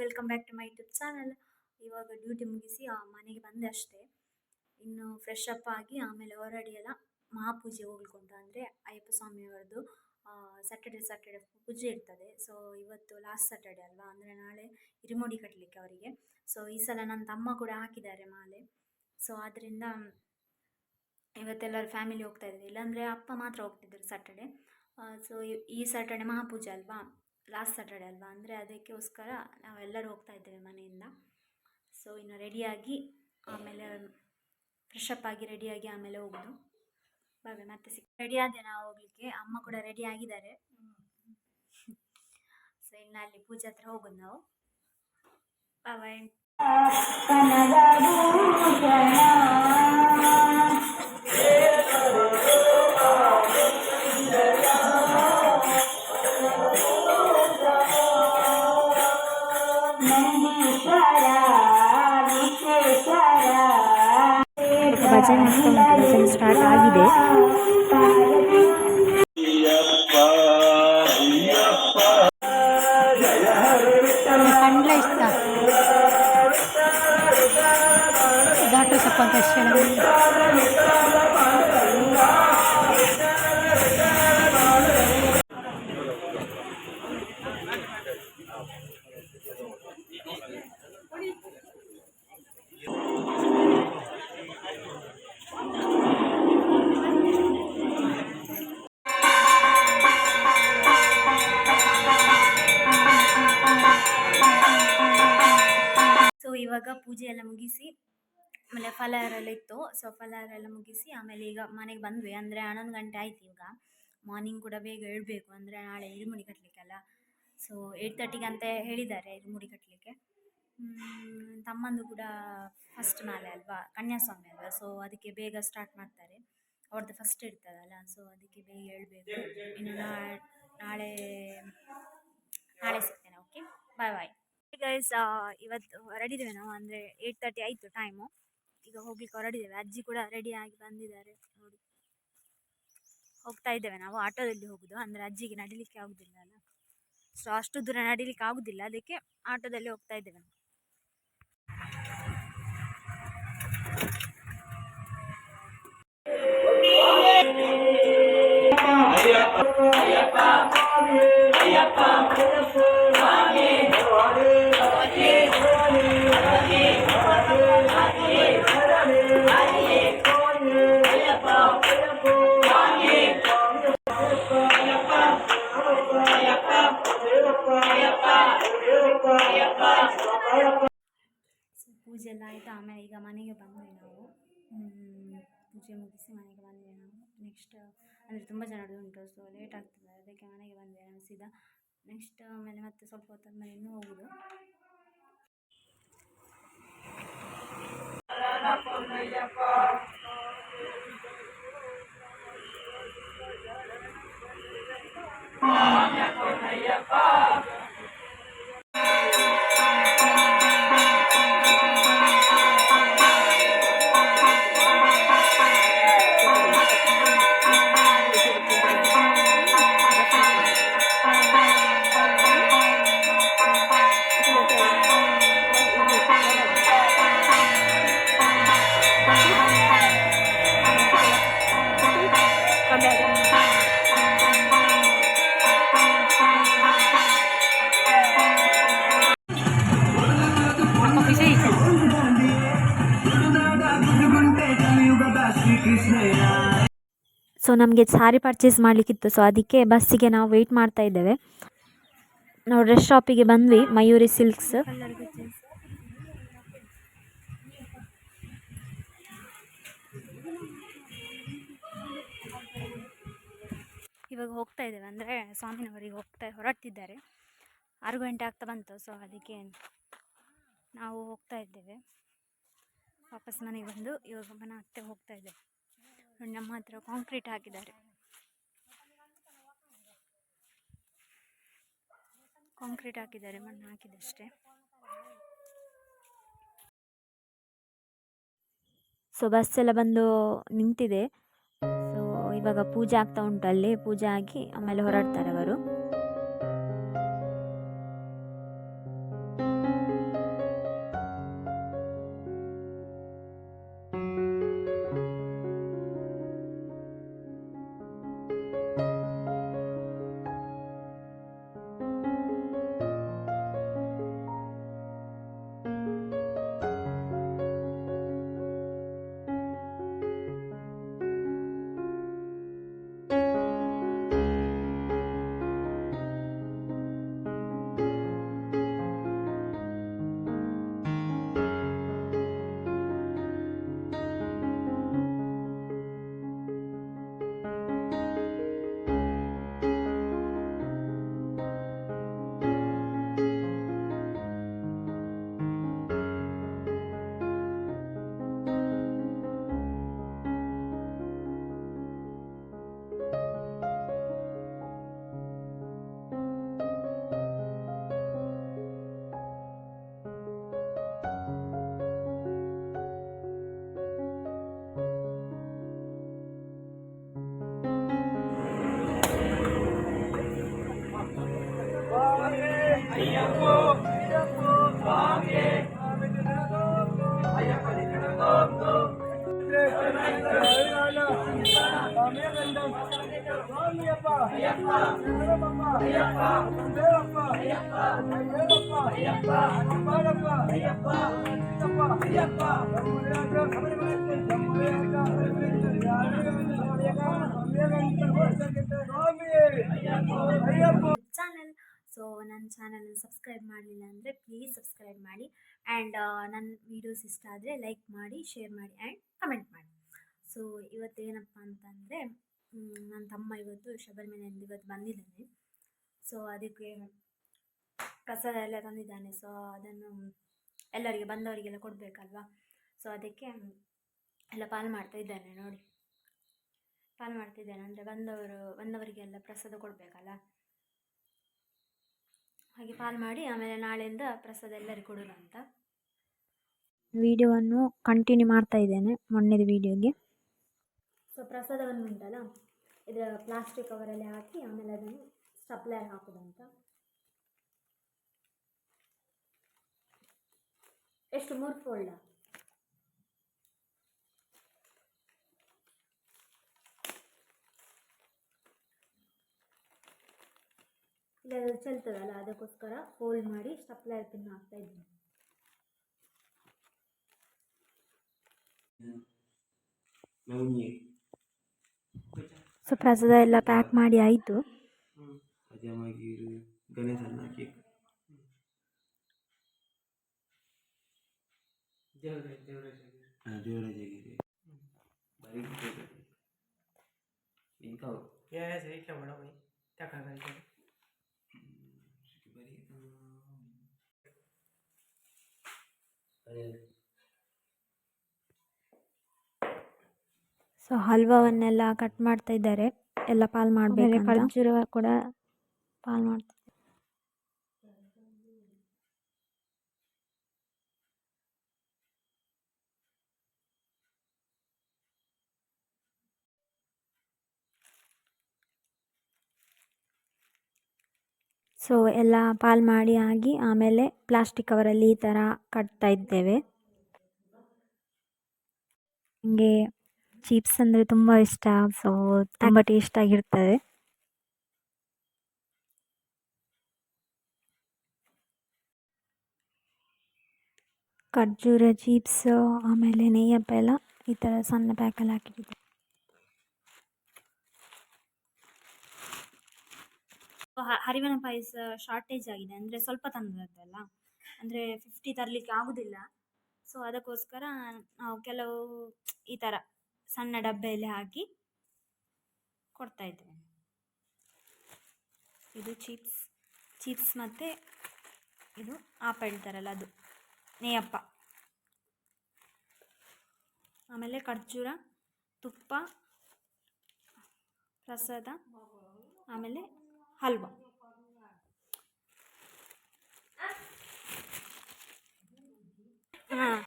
Welcome back to my YouTube channel. ಇವಾಗ duty ಮುಗಿಸಿ ಮನೆಗೆ ಬಂದೆ ಅಷ್ಟೇ. ಇನ್ನು ಫ್ರೆಶ್ ಅಪ್ ಆಗಿ ಆಮೇಲೆ ಹೊರಡಿ ಎಲ್ಲ ಮಹಾಪೂಜೆ ಹೋಗ್ಲಿಕ್ಕುಂಟು. ಅಂದರೆ ಅಯ್ಯಪ್ಪ ಸ್ವಾಮಿಯವರದ್ದು ಸ್ಯಾಟರ್ಡೆ ಪೂಜೆ ಇರ್ತದೆ. ಸೊ ಇವತ್ತು ಲಾಸ್ಟ್ ಸ್ಯಾಟರ್ಡೆ ಅಲ್ವಾ, ಅಂದರೆ ನಾಳೆ ಇರುಮುಡಿ ಕಟ್ಟಲಿಕ್ಕೆ ಅವರಿಗೆ. ಸೊ ಈ ಸಲ ನನ್ನ ತಮ್ಮ ಕೂಡ ಹಾಕಿದ್ದಾರೆ ಮಾಲೆ. ಸೊ ಆದ್ದರಿಂದ ಇವತ್ತೆಲ್ಲರೂ ಫ್ಯಾಮಿಲಿ ಹೋಗ್ತಾ ಇದ್ದೀವಿ, ಇಲ್ಲಾಂದರೆ ಅಪ್ಪ ಮಾತ್ರ ಹೋಗ್ತಿದ್ರು ಸ್ಯಾಟರ್ಡೆ. ಸೊ ಈ ಸ್ಯಾಟರ್ಡೆ ಮಹಾಪೂಜೆ ಅಲ್ವಾ, ಲಾಸ್ಟ್ ಸ್ಯಾಟರ್ಡೆ ಅಲ್ವಾ, ಅಂದರೆ ಅದಕ್ಕೋಸ್ಕರ ನಾವೆಲ್ಲರೂ ಹೋಗ್ತಾ ಇದ್ದೇವೆ ಮನೆಯಿಂದ. ಸೊ ಇನ್ನು ರೆಡಿಯಾಗಿ ಆಮೇಲೆ ಫ್ರೆಶ್ ಅಪ್ ಆಗಿ ರೆಡಿಯಾಗಿ ಆಮೇಲೆ ಹೋಗೋದು. ಬಾಯ್ ಮತ್ತೆ ರೆಡಿ ಆದೆ ನಾವು ಹೋಗ್ಲಿಕ್ಕೆ. ಅಮ್ಮ ಕೂಡ ರೆಡಿ ಆಗಿದ್ದಾರೆ. ಸೊ ಇನ್ನು ಅಲ್ಲಿ ಪೂಜೆ ಹತ್ರ ಹೋಗೋದು ನಾವು. ಬಾಯ್. ಭಜನೆ ಭಜನೆ ಸ್ಟಾರ್ಟ್ ಆಗಿದೆ. ಕಂಡ್ಲ ಇಷ್ಟ ಡಾಕ್ಟರ್ ಸ್ವಲ್ಪ ದರ್ಶನ. ಇವಾಗ ಪೂಜೆ ಎಲ್ಲ ಮುಗಿಸಿ ಆಮೇಲೆ ಫಲಹಾರ ಎಲ್ಲ ಇತ್ತು. ಸೊ ಫಲಹಾರ ಎಲ್ಲ ಮುಗಿಸಿ ಆಮೇಲೆ ಈಗ ಮನೆಗೆ ಬಂದ್ವಿ. ಅಂದರೆ 11 ಗಂಟೆ ಆಯ್ತು. ಈಗ ಮಾರ್ನಿಂಗ್ ಕೂಡ ಬೇಗ ಹೇಳ್ಬೇಕು, ಅಂದರೆ ನಾಳೆ ಇರುಮುಡಿ ಕಟ್ಟಲಿಕ್ಕೆಲ್ಲ. ಸೊ 8:30ಗೆ ಅಂತ ಹೇಳಿದ್ದಾರೆ ಇರುಮುಡಿ ಕಟ್ಟಲಿಕ್ಕೆ. ತಮ್ಮಂದು ಕೂಡ ಫಸ್ಟ್ ಮಾಲೆ ಅಲ್ವಾ, ಕನ್ಯಾಸ್ವಾಮಿ ಅಲ್ವಾ. ಸೊ ಅದಕ್ಕೆ ಬೇಗ ಸ್ಟಾರ್ಟ್ ಮಾಡ್ತಾರೆ, ಅವ್ರದ್ದು ಫಸ್ಟ್ ಇರ್ತದಲ್ಲ. ಸೊ ಅದಕ್ಕೆ ಬೇಗ ಹೇಳ್ಬೇಕು. ಇನ್ನು ನಾಳೆ ಸಿಗ್ತೇನೆ. ಓಕೆ, ಬಾಯ್. ಗೈಸ್, ಇವತ್ತು ಹೊರಡಿದ್ದೇವೆ ನಾವು. ಅಂದರೆ 8:30 ಆಯಿತು ಟೈಮು. ಈಗ ಹೋಗ್ಲಿಕ್ಕೆ ಹೊರಡಿದ್ದೇವೆ. ಅಜ್ಜಿ ಕೂಡ ರೆಡಿ ಆಗಿ ಬಂದಿದ್ದಾರೆ ನೋಡಿ. ಹೋಗ್ತಾ ಇದ್ದೇವೆ ನಾವು. ಆಟೋದಲ್ಲಿ ಹೋಗೋದು, ಅಂದರೆ ಅಜ್ಜಿಗೆ ನಡಿಲಿಕ್ಕೆ ಆಗೋದಿಲ್ಲ ಅಲ್ಲ. ಸೊ ಅಷ್ಟು ದೂರ ನಡಿಲಿಕ್ಕೆ ಆಗೋದಿಲ್ಲ, ಅದಕ್ಕೆ ಆಟೋದಲ್ಲಿ ಹೋಗ್ತಾ ಇದ್ದೇವೆ ನಾವು. ಪೂಜೆ ಎಲ್ಲ ಆಯಿತು. ಆಮೇಲೆ ಈಗ ಮನೆಗೆ ಬಂದ್ವಿ ನಾವು. ಪೂಜೆ ಮುಗಿಸಿ ಮನೆಗೆ ಬಂದ್ವಿ ನಾವು. ನೆಕ್ಸ್ಟ್ ಅಂದರೆ ತುಂಬ ಜನರದ್ದು ಉಂಟು, ಸೊ ಲೇಟ್ ಆಗ್ತದೆ, ಅದಕ್ಕೆ ಮನೆಗೆ ಬಂದ್ವಿ ನಾವು ಸೀದಾ. ನೆಕ್ಸ್ಟ್ ಆಮೇಲೆ ಮತ್ತೆ ಸ್ವಲ್ಪ ಹೊತ್ತಾದ್ಮೇಲೆ ಇನ್ನೂ ಹೋಗೋದು. ಸೊ ನಮಗೆ ಸಾರಿ ಪರ್ಚೇಸ್ ಮಾಡಲಿಕ್ಕಿತ್ತು. ಸೊ ಅದಕ್ಕೆ ಬಸ್ಸಿಗೆ ನಾವು ವೆಯ್ಟ್ ಮಾಡ್ತಾ ಇದ್ದೇವೆ. ನಾವು ಡ್ರೆಸ್ ಶಾಪಿಗೆ ಬಂದ್ವಿ, ಮಯೂರಿ ಸಿಲ್ಕ್ಸ್. ಇವಾಗ ಹೋಗ್ತಾ ಇದ್ದೇವೆ, ಅಂದರೆ ಸ್ವಾಮಿನವರಿಗೆ ಹೊರಡ್ತಿದ್ದಾರೆ. 6 ಗಂಟೆ ಆಗ್ತಾ ಬಂತು. ಸೊ ಅದಕ್ಕೆ ನಾವು ಹೋಗ್ತಾ ಇದ್ದೇವೆ. ವಾಪಸ್ ಮನೆಗೆ ಬಂದು ಇವಾಗ ಮತ್ತೆ ಹೋಗ್ತಾ ಇದ್ದೇವೆ. ನಮ್ಮ ಹತ್ರ ಕಾಂಕ್ರೀಟ್ ಹಾಕಿದ್ದಾರೆ. ಮಣ್ಣು ಹಾಕಿದಷ್ಟೇ. ಸೊ ಬಸ್ ಎಲ್ಲ ಬಂದು ನಿಂತಿದೆ. ಸೊ ಇವಾಗ ಪೂಜೆ ಆಗ್ತಾ ಉಂಟು. ಅಲ್ಲಿ ಪೂಜೆ ಆಗಿ ಆಮೇಲೆ ಹೊರಡ್ತಾರೆ ಅವರು. ಚಾನಲ್. ಸೊ ನನ್ನ ಚಾನಲ್ ಸಬ್ಸ್ಕ್ರೈಬ್ ಮಾಡಲಿಲ್ಲ ಅಂದರೆ ಪ್ಲೀಸ್ ಸಬ್ಸ್ಕ್ರೈಬ್ ಮಾಡಿ ಆ್ಯಂಡ್ ನನ್ನ ವೀಡಿಯೋಸ್ ಇಷ್ಟ ಆದರೆ ಲೈಕ್ ಮಾಡಿ, ಶೇರ್ ಮಾಡಿ ಆ್ಯಂಡ್ ಕಮೆಂಟ್ ಮಾಡಿ. ಸೊ ಇವತ್ತೇನಪ್ಪ ಅಂತಂದರೆ ನನ್ನ ತಮ್ಮ ಇವತ್ತು ಶಬರಿಮಲೆಯಿಂದ ಇವತ್ತು ಬಂದಿದ್ದಾನೆ. ಸೊ ಅದಕ್ಕೆ ಪ್ರಸಾದ ಎಲ್ಲ ತಂದಿದ್ದಾನೆ. ಸೊ ಅದನ್ನು ಎಲ್ಲರಿಗೆ ಬಂದವರಿಗೆಲ್ಲ ಕೊಡಬೇಕಲ್ವಾ. ಸೊ ಅದಕ್ಕೆ ಎಲ್ಲ ಪಾಲು ಮಾಡ್ತಾ ಇದ್ದಾನೆ ನೋಡಿ. ಪಾಲು ಮಾಡ್ತಿದ್ದೇನೆ ಅಂದರೆ ಬಂದವರಿಗೆಲ್ಲ ಪ್ರಸಾದ ಕೊಡಬೇಕಲ್ಲ, ಹಾಗೆ ಪಾಲು ಮಾಡಿ ಆಮೇಲೆ ನಾಳೆಯಿಂದ ಪ್ರಸಾದ ಎಲ್ಲರಿಗೂ ಕೊಡೋಣ ಅಂತ ವಿಡಿಯೋವನ್ನು ಕಂಟಿನ್ಯೂ ಮಾಡ್ತಾ ಇದ್ದೇನೆ ಮೊನ್ನೆದ ವಿಡಿಯೋಗೆ. ಸೊ ಪ್ರಸಾದವನ್ನು ಉಂಟಲ್ಲ ಇದರ ಪ್ಲಾಸ್ಟಿಕ್ ಕವರಲ್ಲಿ ಹಾಕಿ ಆಮೇಲೆ ಅದನ್ನು ಸ್ಟಪ್ಲರ್ ಹಾಕೋದಂತ. ಎಷ್ಟು 3 ಫೋಲ್ಡ? ಇಲ್ಲ ಅದು ಚೆಲ್ತದಲ್ಲ, ಅದಕ್ಕೋಸ್ಕರ ಫೋಲ್ಡ್ ಮಾಡಿ ಸ್ಟಪ್ಲರ್ ಪಿನ್ ಹಾಕ್ತಾ ಇದ್ದೀನಿ. ಸೊ ಪ್ರಸಾದ ಎಲ್ಲ ಪ್ಯಾಕ್ ಮಾಡಿ ಆಯಿತು. ಸೊ ಹಲ್ವವನ್ನೆಲ್ಲ ಕಟ್ ಮಾಡ್ತಾ ಇದ್ದಾರೆ, ಎಲ್ಲ ಪಾಲ್ ಮಾಡಬೇಕು. ಖರ್ಜೂರ ಕೂಡ ಪಾಲ್ ಮಾಡ್ತಾ. ಸೊ ಎಲ್ಲ ಪಾಲ್ ಮಾಡಿ ಆಗಿ ಆಮೇಲೆ ಪ್ಲಾಸ್ಟಿಕ್ ಕವರಲ್ಲಿ ಈ ಥರ ಕಟ್ತಾ ಇದ್ದೇವೆ. ನನಗೆ ಚಿಪ್ಸ್ ಅಂದರೆ ತುಂಬ ಇಷ್ಟ. ಸೊ ತುಂಬ ಟೇಸ್ಟಾಗಿರ್ತದೆ. ಖರ್ಜೂರ ಚಿಪ್ಸ್ ಆಮೇಲೆ ನೆಯ್ಯಪ್ಪ ಎಲ್ಲ ಈ ಥರ ಸಣ್ಣ ಪ್ಯಾಕಲ್ಲಿ ಹಾಕಿಟ್ಟಿದ್ದೆ. ಹರಿವನ ಪಾಯಸ ಶಾರ್ಟೇಜ್ ಆಗಿದೆ, ಅಂದರೆ ಸ್ವಲ್ಪ ತಂದದ್ದಲ್ಲ, ಅಂದರೆ 50 ತರಲಿಕ್ಕೆ ಆಗೋದಿಲ್ಲ. ಸೊ ಅದಕ್ಕೋಸ್ಕರ ನಾವು ಕೆಲವು ಈ ಥರ ಸಣ್ಣ ಡಬ್ಬೆಯಲ್ಲಿ ಹಾಕಿ ಕೊಡ್ತಾಯಿದ್ದೇವೆ. ಇದು ಚಿಪ್ಸ್ ಮತ್ತು ಇದು ಆಪ ಹೇಳ್ತಾರಲ್ಲ ಅದು ನೆಯ್ಯಪ್ಪ, ಆಮೇಲೆ ಖರ್ಜೂರ, ತುಪ್ಪ, ಪ್ರಸಾದ, ಆಮೇಲೆ ಹಲ್ವ. ಹಾಂ